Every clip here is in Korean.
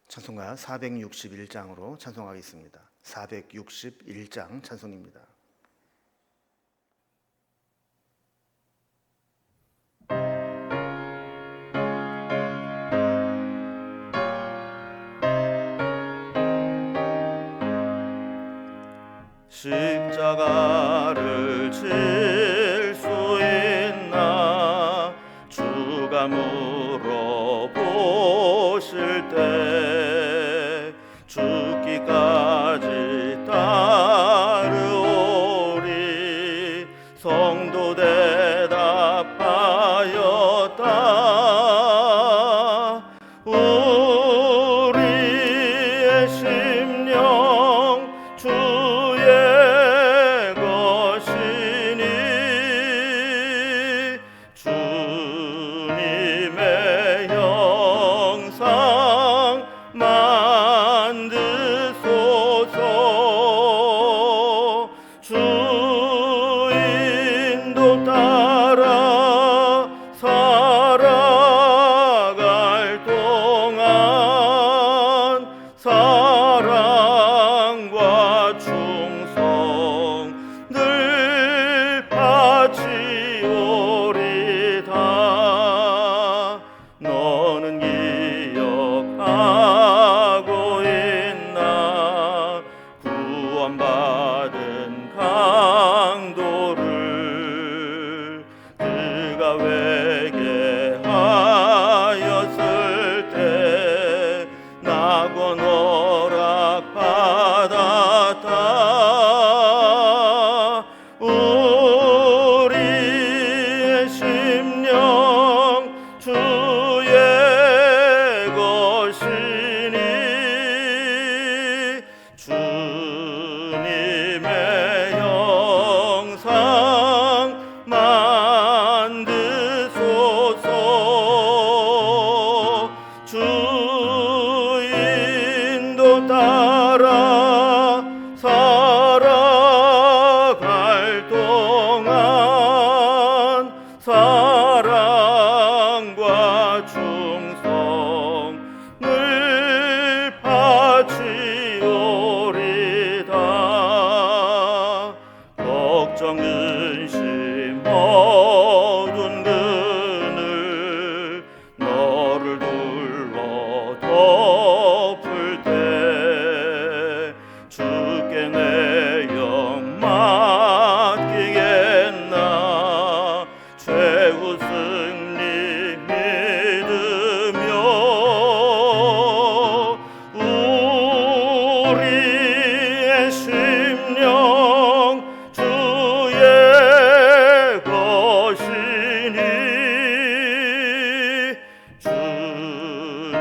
찬송가 461장으로 찬송하겠습니다. 461장 찬송입니다. 십자가를 질 수 있나 주가 물어보실 때 죽기까지 따르오리. 성도 대답하였다. 우리의 심령 주의 것이니 주님의 형상 만드소서. 주 인도 따라 살아갈 동안 사랑과 충성 늘 바치오리다. 너는 기억하고 있나 구원받은 강도를. 그가 회개하였을 때 낙원 허락받았다. 우리의 심령 주의 것이니 주님의 형상 만드소서. 주 인도 따라 살아갈 동안 사랑과 충성 늘 바치오리다. 걱정 근심 어두운 그늘 너를 둘러 덮을 때 주께 내 영 맡기겠나. 최후 승리 믿으며 우리의 심령 주의 것이니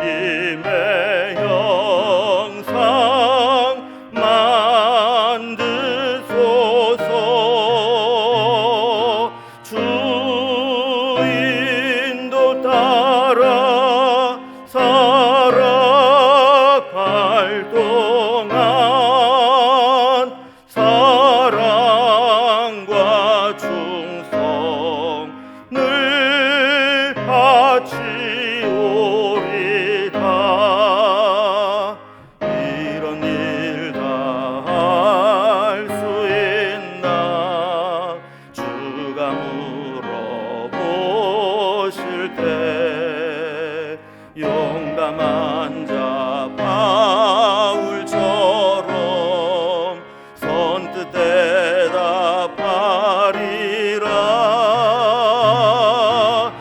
주님의 형상 만드소서. 주 인도 따라 살아갈 동안 사랑과 충성 늘 바치오리다. 이런 일 다 할 수 있나 주가 물어보실 때 용감한 자 바울처럼 선뜻 대답하리라.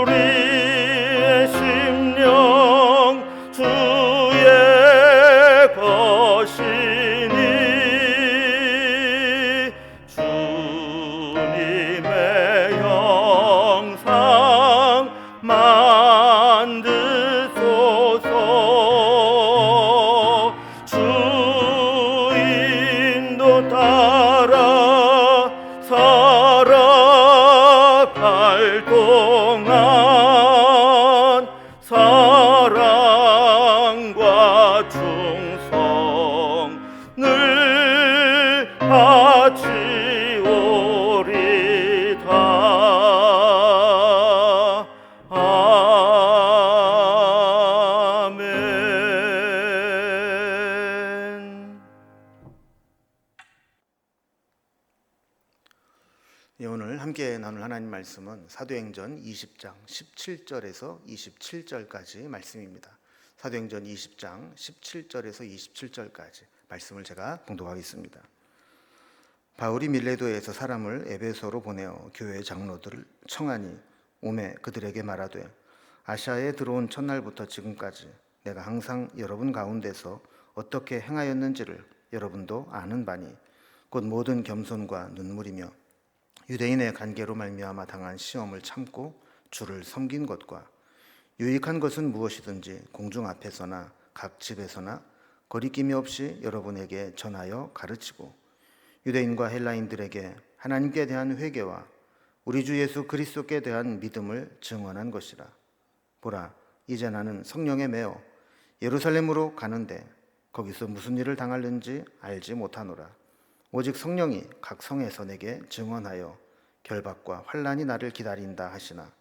우리의 심령 주의 것이니 주님의 형상 만드소서. 주 인도 따라 살아갈 동안 사랑과 충성 늘 바치오리다. 아멘. 함께 나눌 하나님 말씀은 사도행전 20장 17절에서 27절까지 말씀입니다. 사도행전 20장 17절에서 27절까지 말씀을 제가 봉독하겠습니다. 바울이 밀레도에서 사람을 에베소로 보내어 교회 장로들을 청하니 오매 그들에게 말하되 아시아에 들어온 첫날부터 지금까지 내가 항상 여러분 가운데서 어떻게 행하였는지를 여러분도 아는 바니 곧 모든 겸손과 눈물이며 유대인의 관계로 말미암아 당한 시험을 참고 주를 섬긴 것과 유익한 것은 무엇이든지 공중 앞에서나 각 집에서나 거리낌이 없이 여러분에게 전하여 가르치고 유대인과 헬라인들에게 하나님께 대한 회개와 우리 주 예수 그리스도께 대한 믿음을 증언한 것이라. 보라, 이제 나는 성령에 매어 예루살렘으로 가는데 거기서 무슨 일을 당할는지 알지 못하노라. 오직 성령이 각 성에서 내게 증언하여 결박과 환난이 나를 기다린다 하시나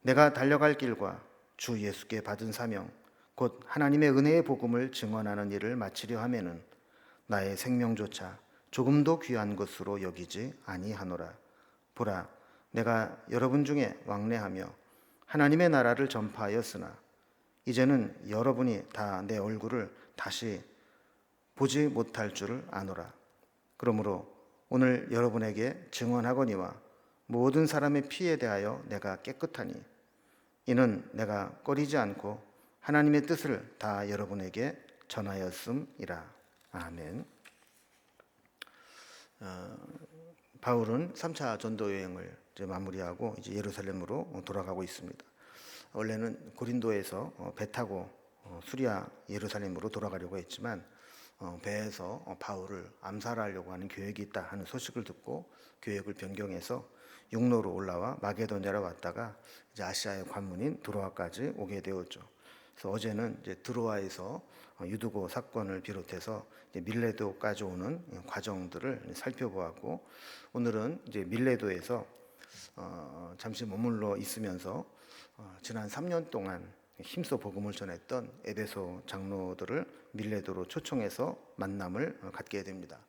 내가 달려갈 길과 주 예수께 받은 사명 곧 하나님의 은혜의 복음을 증언하는 일을 마치려 하면은 나의 생명조차 조금도 귀한 것으로 여기지 아니하노라. 보라, 내가 여러분 중에 왕래하며 하나님의 나라를 전파하였으나 이제는 여러분이 다 내 얼굴을 다시 보지 못할 줄을 아노라. 그러므로 오늘 여러분에게 증언하거니와 모든 사람의 피에 대하여 내가 깨끗하니 이는 내가 꺼리지 않고 하나님의 뜻을 다 여러분에게 전하였음이라. 아멘. 바울은 3차 전도 여행을 이제 마무리하고 이제 예루살렘으로 돌아가고 있습니다. 원래는 고린도에서 배 타고 수리아 예루살렘으로 돌아가려고 했지만 배에서 바울을 암살하려고 하는 계획이 있다 하는 소식을 듣고 계획을 변경해서 육로로 올라와 마게도냐로 왔다가 이제 아시아의 관문인 드로아까지 오게 되었죠. 그래서 어제는 이제 드로아에서 유두고 사건을 비롯해서 이제 밀레도까지 오는 과정들을 살펴보았고 오늘은 이제 밀레도에서 잠시 머물러 있으면서 지난 3년 동안 힘써 복음을 전했던 에베소 장로들을 밀레도로 초청해서 만남을 갖게 됩니다.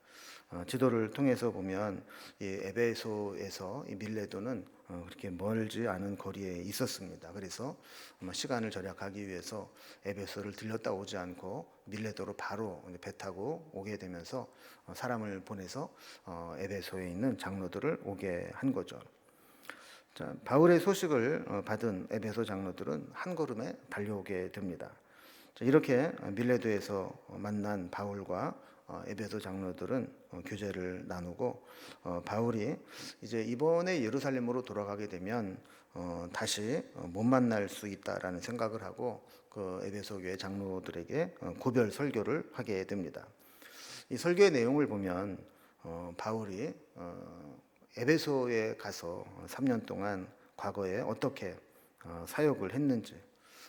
지도를 통해서 보면 이 에베소에서 이 밀레도는 그렇게 멀지 않은 거리에 있었습니다. 그래서 시간을 절약하기 위해서 에베소를 들렸다 오지 않고 밀레도로 바로 배 타고 오게 되면서 사람을 보내서 에베소에 있는 장로들을 오게 한 거죠. 자, 바울의 소식을 받은 에베소 장로들은 한 걸음에 달려오게 됩니다. 자, 이렇게 밀레도에서 만난 바울과 에베소 장로들은 교제를 나누고 바울이 이제 이번에 예루살렘으로 돌아가게 되면 다시 못 만날 수 있다라는 생각을 하고 그 에베소 교회 장로들에게 고별 설교를 하게 됩니다. 이 설교의 내용을 보면 바울이 에베소에 가서 3년 동안 과거에 어떻게 사역을 했는지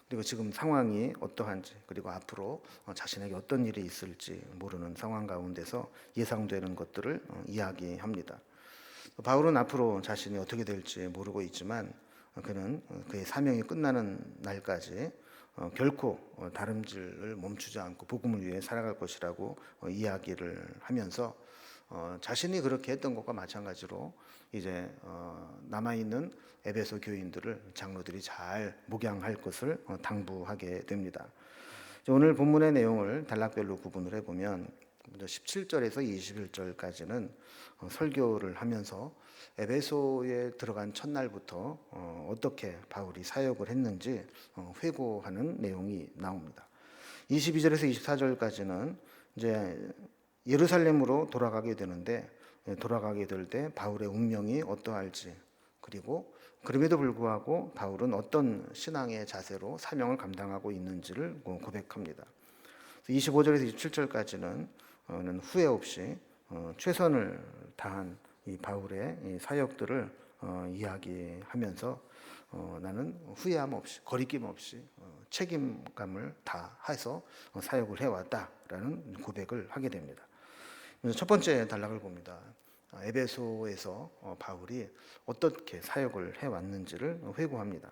그리고 지금 상황이 어떠한지 그리고 앞으로 자신에게 어떤 일이 있을지 모르는 상황 가운데서 예상되는 것들을 이야기합니다. 바울은 앞으로 자신이 어떻게 될지 모르고 있지만 그는 그의 사명이 끝나는 날까지 결코 다름질을 멈추지 않고 복음을 위해 살아갈 것이라고 이야기를 하면서 자신이 그렇게 했던 것과 마찬가지로 이제 남아있는 에베소 교인들을 장로들이 잘 목양할 것을 당부하게 됩니다. 오늘 본문의 내용을 단락별로 구분을 해보면 17절에서 21절까지는 설교를 하면서 에베소에 들어간 첫날부터 어떻게 바울이 사역을 했는지 회고하는 내용이 나옵니다. 22절에서 24절까지는 이제 예루살렘으로 돌아가게 되는데 돌아가게 될 때 바울의 운명이 어떠할지 그리고 그럼에도 불구하고 바울은 어떤 신앙의 자세로 사명을 감당하고 있는지를 고백합니다. 25절에서 27절까지는 후회 없이 최선을 다한 이 바울의 이 사역들을 이야기하면서 나는 후회함 없이 거리낌 없이 책임감을 다해서 사역을 해왔다라는 고백을 하게 됩니다. 첫 번째 단락을 봅니다. 에베소에서 바울이 어떻게 사역을 해왔는지를 회고합니다.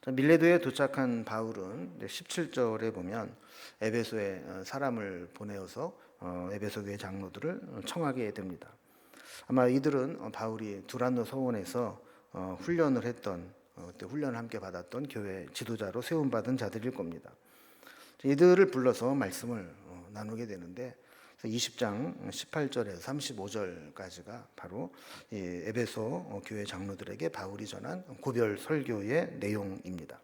밀레도에 도착한 바울은 17절에 보면 에베소에 사람을 보내어서 에베소 교회 장로들을 청하게 됩니다. 아마 이들은 바울이 두란노 서원에서 훈련을 했던 그때 훈련을 함께 받았던 교회 지도자로 세움받은 자들일 겁니다. 이들을 불러서 말씀을 나누게 되는데 20장 18절에서 35절까지가 바로 이 에베소 교회 장로들에게 바울이 전한 고별 설교의 내용입니다.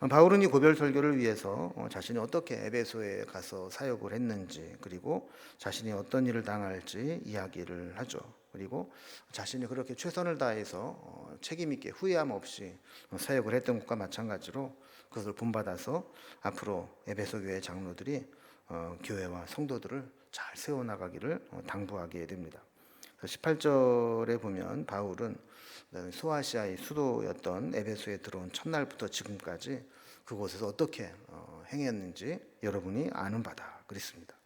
바울은 이 고별 설교를 위해서 자신이 어떻게 에베소에 가서 사역을 했는지, 그리고 자신이 어떤 일을 당할지 이야기를 하죠. 그리고 자신이 그렇게 최선을 다해서 책임 있게 후회함 없이 사역을 했던 것과 마찬가지로 그것을 본받아서 앞으로 에베소 교회 장로들이 교회와 성도들을 잘 세워나가기를 당부하게 됩니다. 18절에 보면 바울은 소아시아의 수도였던 에베소에 들어온 첫날부터 지금까지 그곳에서 어떻게 행했는지 여러분이 아는 바다 그랬습니다.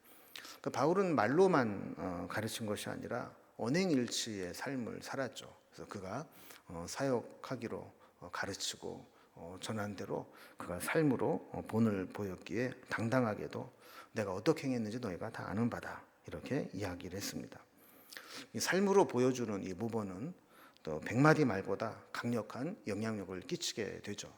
바울은 말로만 가르친 것이 아니라 언행일치의 삶을 살았죠. 그래서 그가 사역하기로 가르치고 전한 대로 그가 삶으로 본을 보였기에 당당하게도 내가 어떻게 행했는지 너희가 다 아는 바다 이렇게 이야기를 했습니다. 이 삶으로 보여주는 이 모범은 또 100마디 말보다 강력한 영향력을 끼치게 되죠.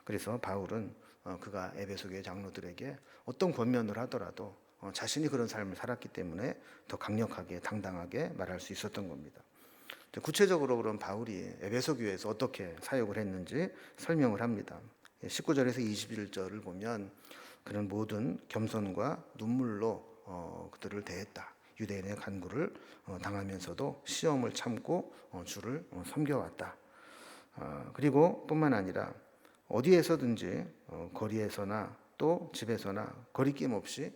그래서 바울은 그가 에베소 교회 장로들에게 어떤 권면을 하더라도 자신이 그런 삶을 살았기 때문에 더 강력하게 당당하게 말할 수 있었던 겁니다. 구체적으로 그럼 바울이 에베소 교회에서 어떻게 사역을 했는지 설명을 합니다. 19절에서 21절을 보면 그는 모든 겸손과 눈물로 그들을 대했다. 유대인의 간구를 당하면서도 시험을 참고 주를 섬겨왔다. 그리고 뿐만 아니라 어디에서든지 거리에서나 또 집에서나 거리낌 없이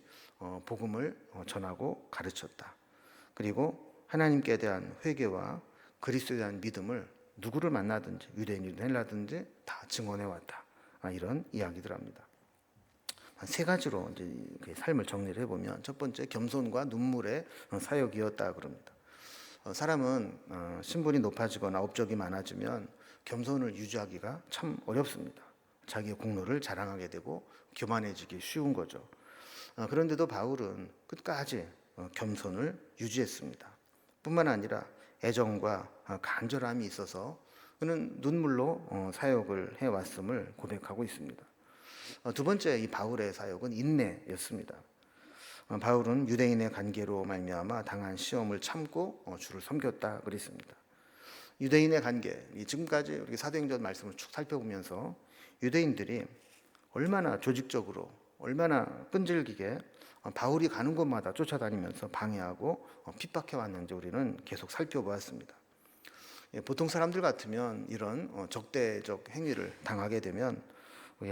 복음을 전하고 가르쳤다. 그리고 하나님께 대한 회개와 그리스도에 대한 믿음을 누구를 만나든지 유대인이든 헬라든지 다 증언해왔다. 이런 이야기들 합니다. 세 가지로 이제 그 삶을 정리를 해보면 첫 번째 겸손과 눈물의 사역이었다 그럽니다. 사람은 신분이 높아지거나 업적이 많아지면 겸손을 유지하기가 참 어렵습니다. 자기의 공로를 자랑하게 되고 교만해지기 쉬운 거죠. 그런데도 바울은 끝까지 겸손을 유지했습니다. 뿐만 아니라 애정과 간절함이 있어서 그는 눈물로 사역을 해왔음을 고백하고 있습니다. 두 번째 이 바울의 사역은 인내였습니다. 바울은 유대인의 관계로 말미암아 당한 시험을 참고 주를 섬겼다 그랬습니다. 유대인의 관계, 지금까지 우리 사도행전 말씀을 쭉 살펴보면서 유대인들이 얼마나 조직적으로 얼마나 끈질기게 바울이 가는 곳마다 쫓아다니면서 방해하고 핍박해 왔는지 우리는 계속 살펴보았습니다. 보통 사람들 같으면 이런 적대적 행위를 당하게 되면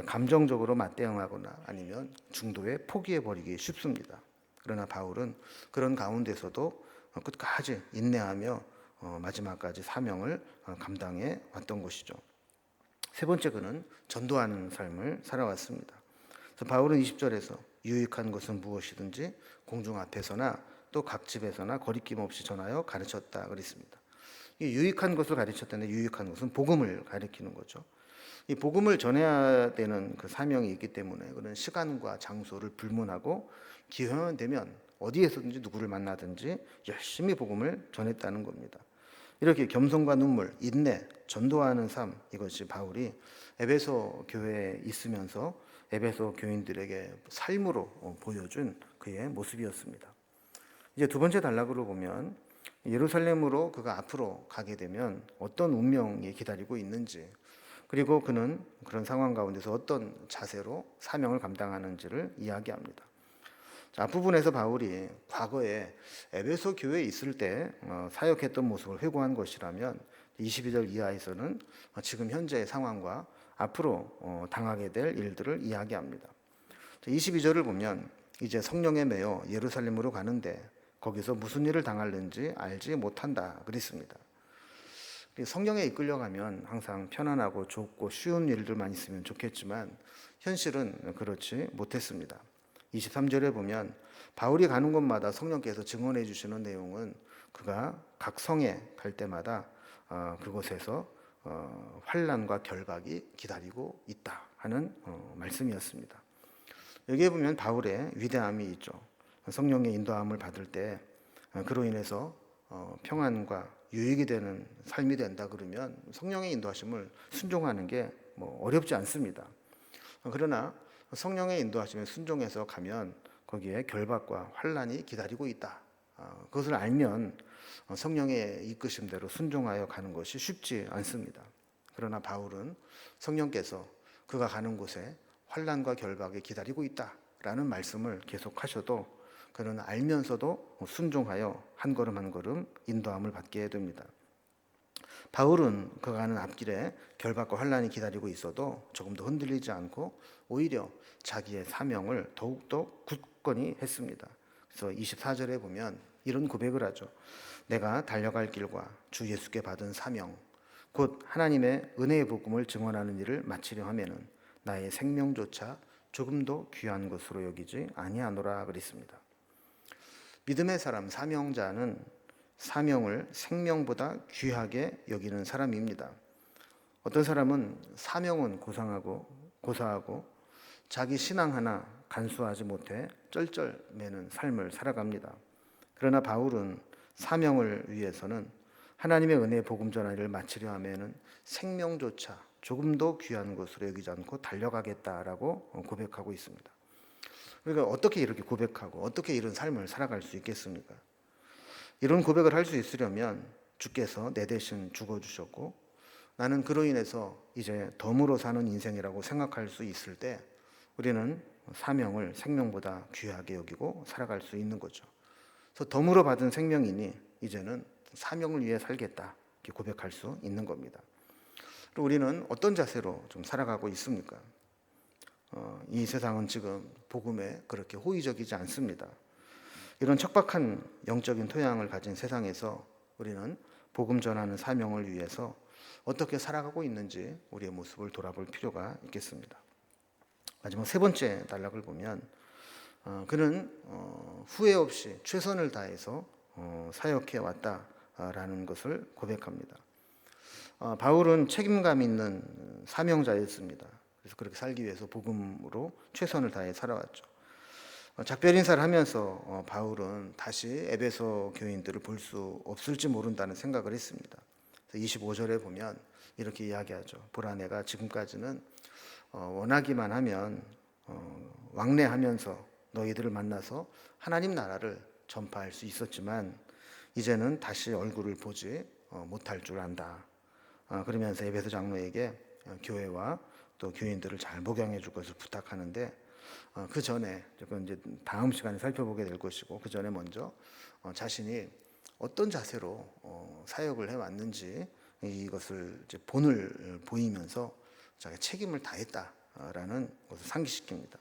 감정적으로 맞대응하거나 아니면 중도에 포기해버리기 쉽습니다. 그러나 바울은 그런 가운데서도 끝까지 인내하며 마지막까지 사명을 감당해 왔던 것이죠. 세 번째, 그는 전도하는 삶을 살아왔습니다. 그래서 바울은 20절에서 유익한 것은 무엇이든지 공중 앞에서나 또 각 집에서나 거리낌 없이 전하여 가르쳤다 그랬습니다. 이 유익한 것을 가르쳤다는데 유익한 것은 복음을 가리키는 거죠. 이 복음을 전해야 되는 그 사명이 있기 때문에 그런 시간과 장소를 불문하고 기회만 되면 어디에서든지 누구를 만나든지 열심히 복음을 전했다는 겁니다. 이렇게 겸손과 눈물, 인내, 전도하는 삶, 이것이 바울이 에베소 교회에 있으면서 에베소 교인들에게 삶으로 보여준 그의 모습이었습니다. 이제 두 번째 단락으로 보면 예루살렘으로 그가 앞으로 가게 되면 어떤 운명이 기다리고 있는지, 그리고 그는 그런 상황 가운데서 어떤 자세로 사명을 감당하는지를 이야기합니다. 앞부분에서 바울이 과거에 에베소 교회에 있을 때 사역했던 모습을 회고한 것이라면 22절 이하에서는 지금 현재의 상황과 앞으로 당하게 될 일들을 이야기합니다. 22절을 보면 이제 성령에 매여 예루살렘으로 가는데 거기서 무슨 일을 당할는지 알지 못한다 그랬습니다. 성령에 이끌려가면 항상 편안하고 좋고 쉬운 일들만 있으면 좋겠지만 현실은 그렇지 못했습니다. 23절에 보면 바울이 가는 곳마다 성령께서 증언해 주시는 내용은 그가 각 성에 갈 때마다 그곳에서 환난과 결박이 기다리고 있다 하는 말씀이었습니다. 여기에 보면 바울의 위대함이 있죠. 성령의 인도함을 받을 때 그로 인해서 평안과 유익이 되는 삶이 된다 그러면 성령의 인도하심을 순종하는 게 뭐 어렵지 않습니다. 그러나 성령의 인도하심에 순종해서 가면 거기에 결박과 환란이 기다리고 있다. 그것을 알면 성령의 이끄심대로 순종하여 가는 것이 쉽지 않습니다. 그러나 바울은 성령께서 그가 가는 곳에 환란과 결박이 기다리고 있다라는 말씀을 계속하셔도 그는 알면서도 순종하여 한 걸음 한 걸음 인도함을 받게 됩니다. 바울은 그가 가는 앞길에 결박과 환란이 기다리고 있어도 조금 더 흔들리지 않고 오히려 자기의 사명을 더욱더 굳건히 했습니다. 그래서 24절에 보면 이런 고백을 하죠. 내가 달려갈 길과 주 예수께 받은 사명 곧 하나님의 은혜의 복음을 증언하는 일을 마치려 하면은 나의 생명조차 조금도 귀한 것으로 여기지 아니하노라 그랬습니다. 믿음의 사람 사명자는 사명을 생명보다 귀하게 여기는 사람입니다. 어떤 사람은 사명은 고사하고 자기 신앙 하나 간수하지 못해 쩔쩔매는 삶을 살아갑니다. 그러나 바울은 사명을 위해서는 하나님의 은혜의 복음 전하기를 마치려 하면은 생명조차 조금도 귀한 것으로 여기지 않고 달려가겠다라고 고백하고 있습니다. 그러니까 어떻게 이렇게 고백하고 어떻게 이런 삶을 살아갈 수 있겠습니까? 이런 고백을 할 수 있으려면 주께서 내 대신 죽어주셨고 나는 그로 인해서 이제 덤으로 사는 인생이라고 생각할 수 있을 때 우리는 사명을 생명보다 귀하게 여기고 살아갈 수 있는 거죠. 그래서 덤으로 받은 생명이니 이제는 사명을 위해 살겠다 이렇게 고백할 수 있는 겁니다. 그리고 우리는 어떤 자세로 좀 살아가고 있습니까? 이 세상은 지금 복음에 그렇게 호의적이지 않습니다. 이런 척박한 영적인 토양을 가진 세상에서 우리는 복음 전하는 사명을 위해서 어떻게 살아가고 있는지 우리의 모습을 돌아볼 필요가 있겠습니다. 마지막 세 번째 단락을 보면 그는 후회 없이 최선을 다해서 사역해 왔다라는 것을 고백합니다. 바울은 책임감 있는 사명자였습니다. 그래서 그렇게 살기 위해서 복음으로 최선을 다해 살아왔죠. 작별 인사를 하면서 바울은 다시 에베소 교인들을 볼 수 없을지 모른다는 생각을 했습니다. 25절에 보면 이렇게 이야기하죠. 보라 내가 지금까지는 원하기만 하면 왕래하면서 너희들을 만나서 하나님 나라를 전파할 수 있었지만 이제는 다시 얼굴을 보지 못할 줄 안다. 그러면서 에베소 장로에게 교회와 또 교인들을 잘 목양해 줄 것을 부탁하는데 그 전에 그건 이제 다음 시간에 살펴보게 될 것이고 그 전에 먼저 자신이 어떤 자세로 사역을 해왔는지 이것을 이제 본을 보이면서 자기 책임을 다했다라는 것을 상기시킵니다.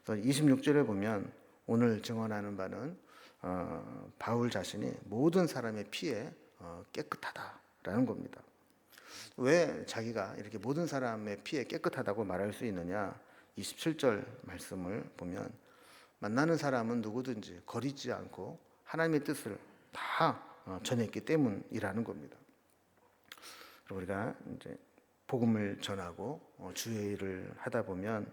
그래서 26절에 보면 오늘 증언하는 바는 바울 자신이 모든 사람의 피에 깨끗하다라는 겁니다. 왜 자기가 이렇게 모든 사람의 피에 깨끗하다고 말할 수 있느냐? 27절 말씀을 보면 만나는 사람은 누구든지 거리지 않고 하나님의 뜻을 다 전했기 때문이라는 겁니다. 그리고 우리가 이제 복음을 전하고 주의 일을 하다 보면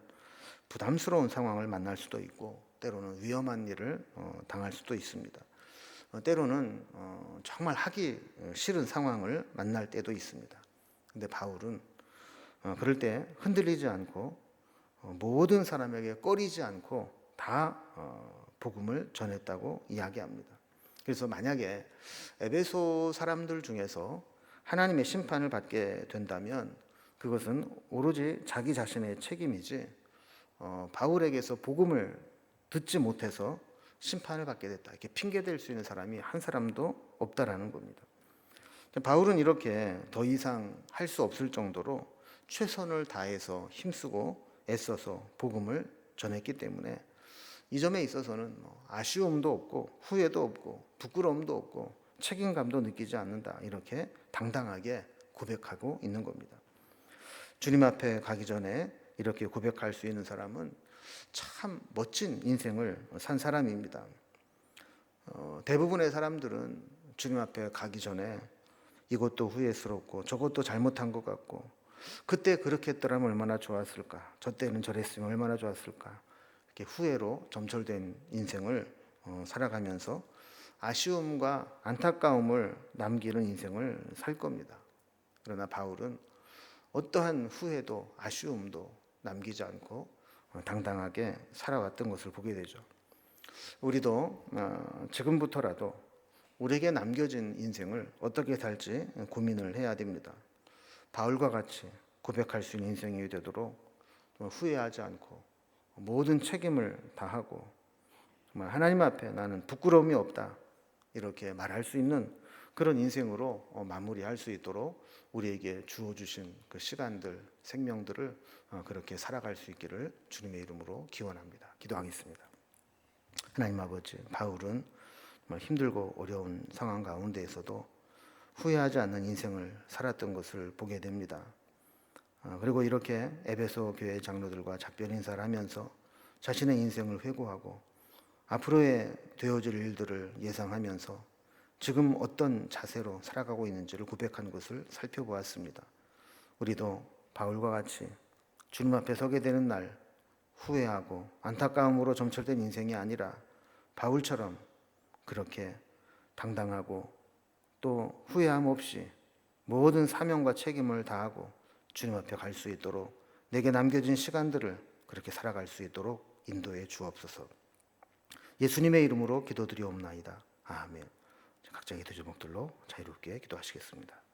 부담스러운 상황을 만날 수도 있고 때로는 위험한 일을 당할 수도 있습니다. 때로는 정말 하기 싫은 상황을 만날 때도 있습니다. 근데 바울은 그럴 때 흔들리지 않고 모든 사람에게 꺼리지 않고 다 복음을 전했다고 이야기합니다. 그래서 만약에 에베소 사람들 중에서 하나님의 심판을 받게 된다면 그것은 오로지 자기 자신의 책임이지 바울에게서 복음을 듣지 못해서 심판을 받게 됐다 이렇게 핑계댈 수 있는 사람이 한 사람도 없다라는 겁니다. 바울은 이렇게 더 이상 할 수 없을 정도로 최선을 다해서 힘쓰고 애써서 복음을 전했기 때문에 이 점에 있어서는 아쉬움도 없고 후회도 없고 부끄러움도 없고 책임감도 느끼지 않는다 이렇게 당당하게 고백하고 있는 겁니다. 주님 앞에 가기 전에 이렇게 고백할 수 있는 사람은 참 멋진 인생을 산 사람입니다. 대부분의 사람들은 주님 앞에 가기 전에 이것도 후회스럽고 저것도 잘못한 것 같고 그때 그렇게 했더라면 얼마나 좋았을까 저 때는 저랬으면 얼마나 좋았을까 이렇게 후회로 점철된 인생을 살아가면서 아쉬움과 안타까움을 남기는 인생을 살 겁니다. 그러나 바울은 어떠한 후회도 아쉬움도 남기지 않고 당당하게 살아왔던 것을 보게 되죠. 우리도 지금부터라도 우리에게 남겨진 인생을 어떻게 살지 고민을 해야 됩니다. 바울과 같이 고백할 수 있는 인생이 되도록 후회하지 않고 모든 책임을 다하고 정말 하나님 앞에 나는 부끄러움이 없다 이렇게 말할 수 있는 그런 인생으로 마무리할 수 있도록 우리에게 주어주신 그 시간들, 생명들을 그렇게 살아갈 수 있기를 주님의 이름으로 기원합니다. 기도하겠습니다. 하나님 아버지, 바울은 정말 힘들고 어려운 상황 가운데에서도 후회하지 않는 인생을 살았던 것을 보게 됩니다. 그리고 이렇게 에베소 교회 장로들과 작별 인사를 하면서 자신의 인생을 회고하고 앞으로의 되어질 일들을 예상하면서 지금 어떤 자세로 살아가고 있는지를 고백한 것을 살펴보았습니다. 우리도 바울과 같이 주님 앞에 서게 되는 날 후회하고 안타까움으로 점철된 인생이 아니라 바울처럼 그렇게 당당하고 또 후회함 없이 모든 사명과 책임을 다하고 주님 앞에 갈 수 있도록 내게 남겨진 시간들을 그렇게 살아갈 수 있도록 인도해 주옵소서. 예수님의 이름으로 기도드리옵나이다. 아멘. 각자 기도 제목들로 자유롭게 기도하시겠습니다.